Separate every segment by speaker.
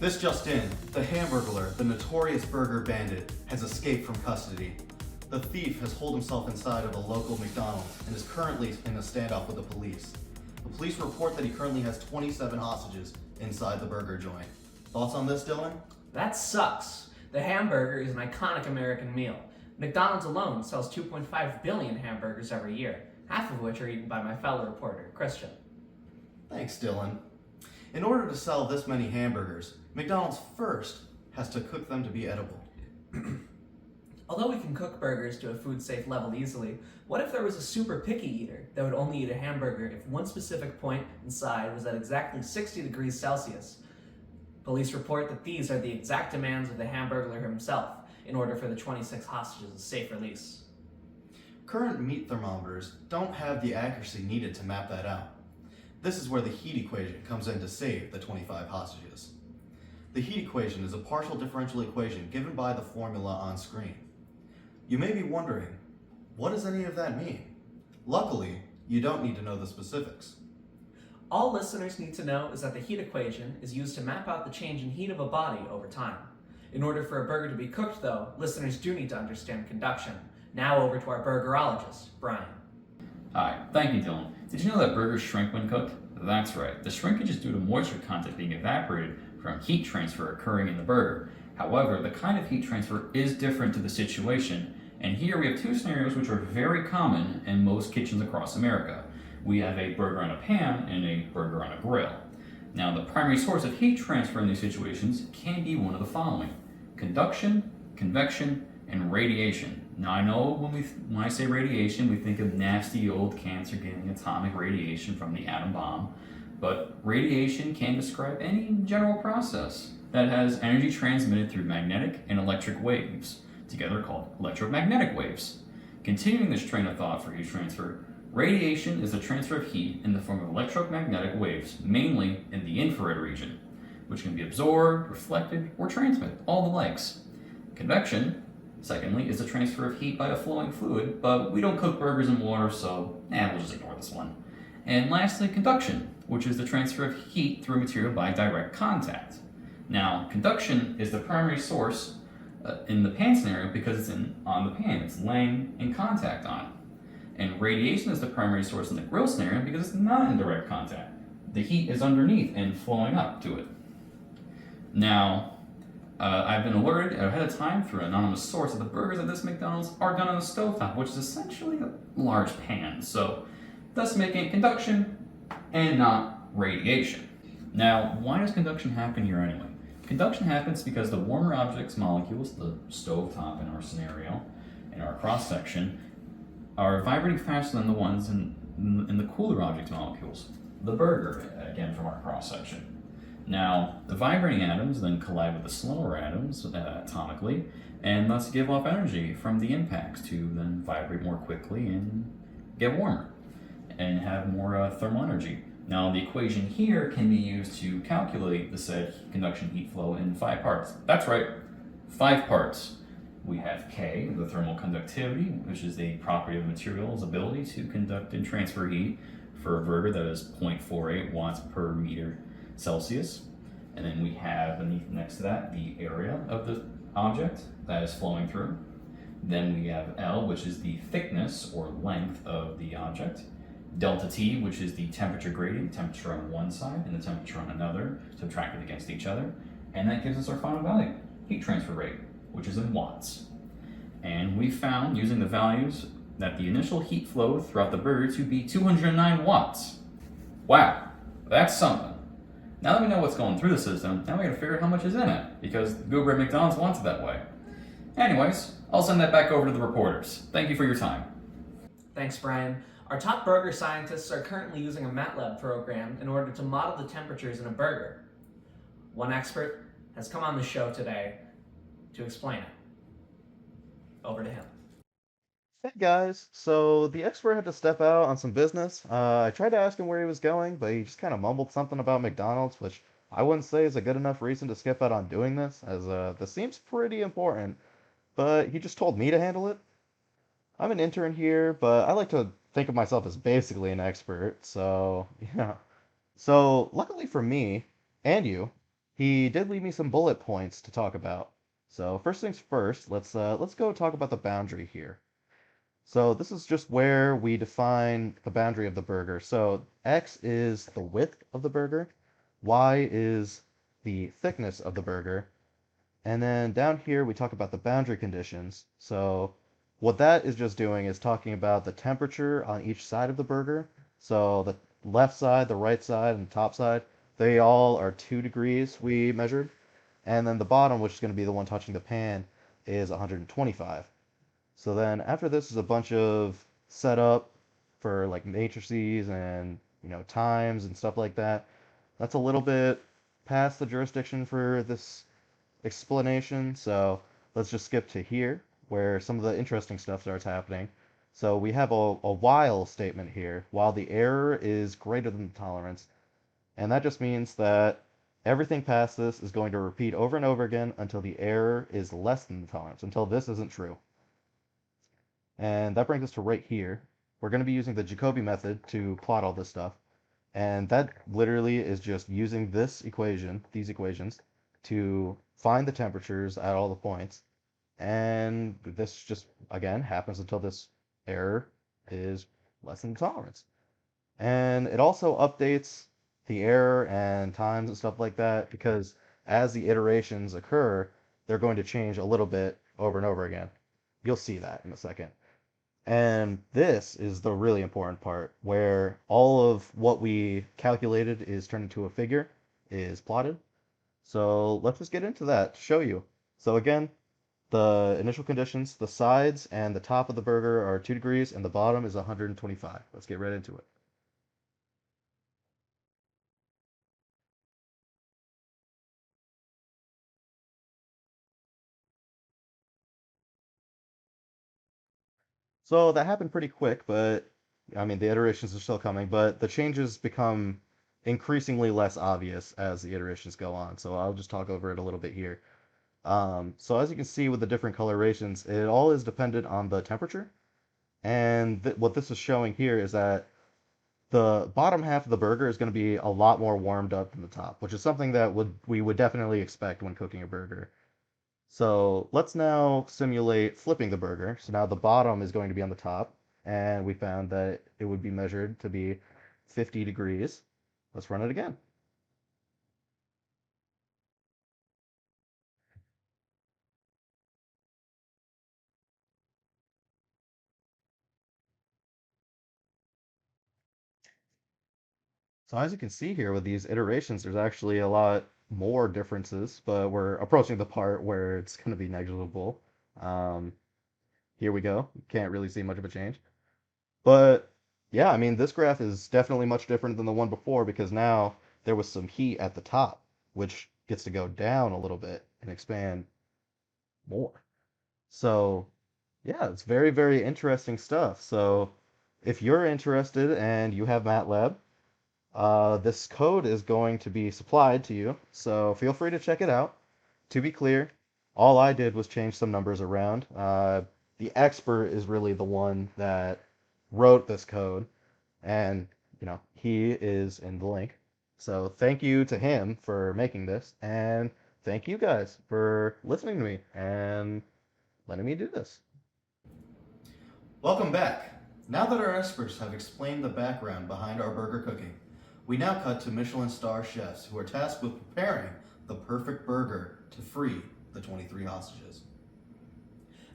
Speaker 1: This just in, the Hamburglar, the notorious burger bandit, has escaped from custody. The thief has holed himself inside of a local McDonald's and is currently in a standoff with the police. The police report that he currently has 27 hostages inside the burger joint. Thoughts on this, Dylan?
Speaker 2: That sucks. The hamburger is an iconic American meal. McDonald's alone sells 2.5 billion hamburgers every year, half of which are eaten by my fellow reporter, Christian.
Speaker 1: Thanks, Dylan. In order to sell this many hamburgers, McDonald's first has to cook them to be edible.
Speaker 2: Although we can cook burgers to a food-safe level easily, what if there was a super picky eater that would only eat a hamburger if one specific point inside was at exactly 60 degrees Celsius? Police report that these are the exact demands of the Hamburglar himself in order for the 26 hostages' safe release.
Speaker 1: Current meat thermometers don't have the accuracy needed to map that out. This is where the heat equation comes in to save the 25 hostages. The heat equation is a partial differential equation given by the formula on screen. You may be wondering, what does any of that mean? Luckily, you don't need to know the specifics.
Speaker 2: All listeners need to know is that the heat equation is used to map out the change in heat of a body over time. In order for a burger to be cooked, though, listeners do need to understand conduction. Now over to our burgerologist, Brian.
Speaker 3: Hi, thank you, Dylan. Did you know that burgers shrink when cooked? That's right. The shrinkage is due to moisture content being evaporated from heat transfer occurring in the burger. However, the kind of heat transfer is different to the situation, and here we have two scenarios which are very common in most kitchens across America. We have a burger on a pan and a burger on a grill. Now, the primary source of heat transfer in these situations can be one of the following: conduction, convection, and radiation. Now, I know when I say radiation, we think of nasty old cancer-getting atomic radiation from the atom bomb, but radiation can describe any general process that has energy transmitted through magnetic and electric waves, together called electromagnetic waves. Continuing this train of thought for heat transfer, radiation is the transfer of heat in the form of electromagnetic waves, mainly in the infrared region, which can be absorbed, reflected, or transmitted, all the likes. Convection, secondly, is the transfer of heat by a flowing fluid, but we don't cook burgers in water, so we'll just ignore this one. And lastly, conduction, which is the transfer of heat through a material by direct contact. Now, conduction is the primary source in the pan scenario because it's on the pan, it's laying in contact on it. And radiation is the primary source in the grill scenario because it's not in direct contact. The heat is underneath and flowing up to it. Now, I've been alerted ahead of time through an anonymous source that the burgers at this McDonald's are done on a stovetop, which is essentially a large pan, so thus making it conduction and not radiation. Now, why does conduction happen here anyway? Conduction happens because the warmer object's molecules, the stovetop in our scenario, in our cross-section, are vibrating faster than the ones in the cooler object's molecules, the burger, again from our cross-section. Now, the vibrating atoms then collide with the slower atoms atomically, and thus give off energy from the impacts to then vibrate more quickly and get warmer, and have more thermal energy. Now, the equation here can be used to calculate the said conduction heat flow in 5 parts. That's right, 5 parts. We have K, the thermal conductivity, which is the property of the material's ability to conduct and transfer heat for a burger that is 0.48 watts per meter Celsius. And then we have beneath next to that the area of the object that is flowing through. Then we have L, which is the thickness or length of the object. Delta T, which is the temperature gradient, temperature on one side and the temperature on another, subtracted against each other. And that gives us our final value, heat transfer rate, which is in watts. And we found, using the values, that the initial heat flow throughout the burger to be 209 watts. Wow, that's something. Now that we know what's going through the system, now we gotta figure out how much is in it, because the Goober at McDonald's wants it that way. Anyways, I'll send that back over to the reporters. Thank you for your time.
Speaker 2: Thanks, Brian. Our top burger scientists are currently using a MATLAB program in order to model the temperatures in a burger. One expert has come on the show today to explain it. Over to him.
Speaker 4: Hey guys, so the expert had to step out on some business. I tried to ask him where he was going, but he just kind of mumbled something about McDonald's, which I wouldn't say is a good enough reason to skip out on doing this, as this seems pretty important, but he just told me to handle it. I'm an intern here, but I like to think of myself as basically an expert, so yeah. So luckily for me, and you, he did leave me some bullet points to talk about. So first things first, let's go talk about the boundary here. So this is just where we define the boundary of the burger. So X is the width of the burger, Y is the thickness of the burger, and then down here we talk about the boundary conditions. So what that is just doing is talking about the temperature on each side of the burger. So the left side, the right side, and the top side, they all are 2 degrees we measured. And then the bottom, which is going to be the one touching the pan, is 125. So then after this is a bunch of setup for like matrices and times and stuff like that. That's a little bit past the jurisdiction for this explanation, so let's just skip to here where some of the interesting stuff starts happening. So we have a while statement here, while the error is greater than the tolerance, and that just means that everything past this is going to repeat over and over again until the error is less than the tolerance, until this isn't true. And that brings us to right here. We're going to be using the Jacobi method to plot all this stuff. And that literally is just using this equation, these equations, to find the temperatures at all the points. And this just, again, happens until this error is less than the tolerance. And it also updates the error and times and stuff like that because as the iterations occur, they're going to change a little bit over and over again. You'll see that in a second. And this is the really important part where all of what we calculated is turned into a figure, is plotted. So let's just get into that to show you. So again, the initial conditions, the sides and the top of the burger are 2 degrees and the bottom is 125. Let's get right into it. So that happened pretty quick, but I mean, the iterations are still coming, but the changes become increasingly less obvious as the iterations go on. So I'll just talk over it a little bit here. So as you can see with the different colorations, it all is dependent on the temperature. And what this is showing here is that the bottom half of the burger is going to be a lot more warmed up than the top, which is something that we would definitely expect when cooking a burger. So let's now simulate flipping the burger. So now the bottom is going to be on the top, and we found that it would be measured to be 50 degrees. Let's run it again. So as you can see here with these iterations, there's actually a lot more differences, but we're approaching the part where it's going to be negligible. Um, Here we go. Can't really see much of a change. But yeah, I mean, this graph is definitely much different than the one before because now there was some heat at the top, which gets to go down a little bit and expand more. So yeah, it's very, very interesting stuff. So if you're interested and you have MATLAB, this code is going to be supplied to you, so feel free to check it out. To be clear, all I did was change some numbers around. The expert is really the one that wrote this code, and he is in the link. So thank you to him for making this, and thank you guys for listening to me and letting me do this.
Speaker 1: Welcome back. Now that our experts have explained the background behind our burger cooking, we now cut to Michelin star chefs who are tasked with preparing the perfect burger to free the 23 hostages.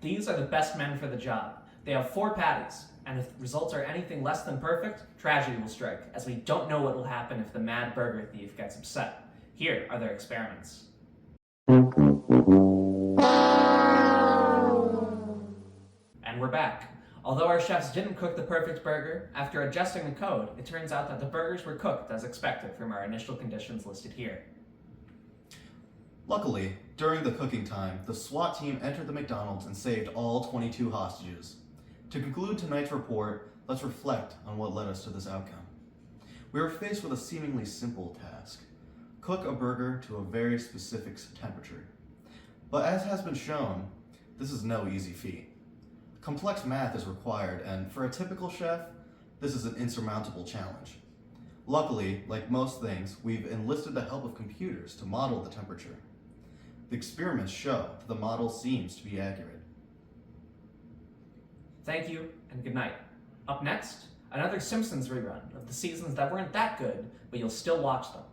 Speaker 2: These are the best men for the job. They have 4 patties, and if results are anything less than perfect, tragedy will strike, as we don't know what will happen if the mad burger thief gets upset. Here are their experiments. And we're back. Although our chefs didn't cook the perfect burger, after adjusting the code, it turns out that the burgers were cooked as expected from our initial conditions listed here.
Speaker 1: Luckily, during the cooking time, the SWAT team entered the McDonald's and saved all 22 hostages. To conclude tonight's report, let's reflect on what led us to this outcome. We were faced with a seemingly simple task: cook a burger to a very specific temperature. But as has been shown, this is no easy feat. Complex math is required, and for a typical chef, this is an insurmountable challenge. Luckily, like most things, we've enlisted the help of computers to model the temperature. The experiments show that the model seems to be accurate.
Speaker 2: Thank you, and good night. Up next, another Simpsons rerun of the seasons that weren't that good, but you'll still watch them.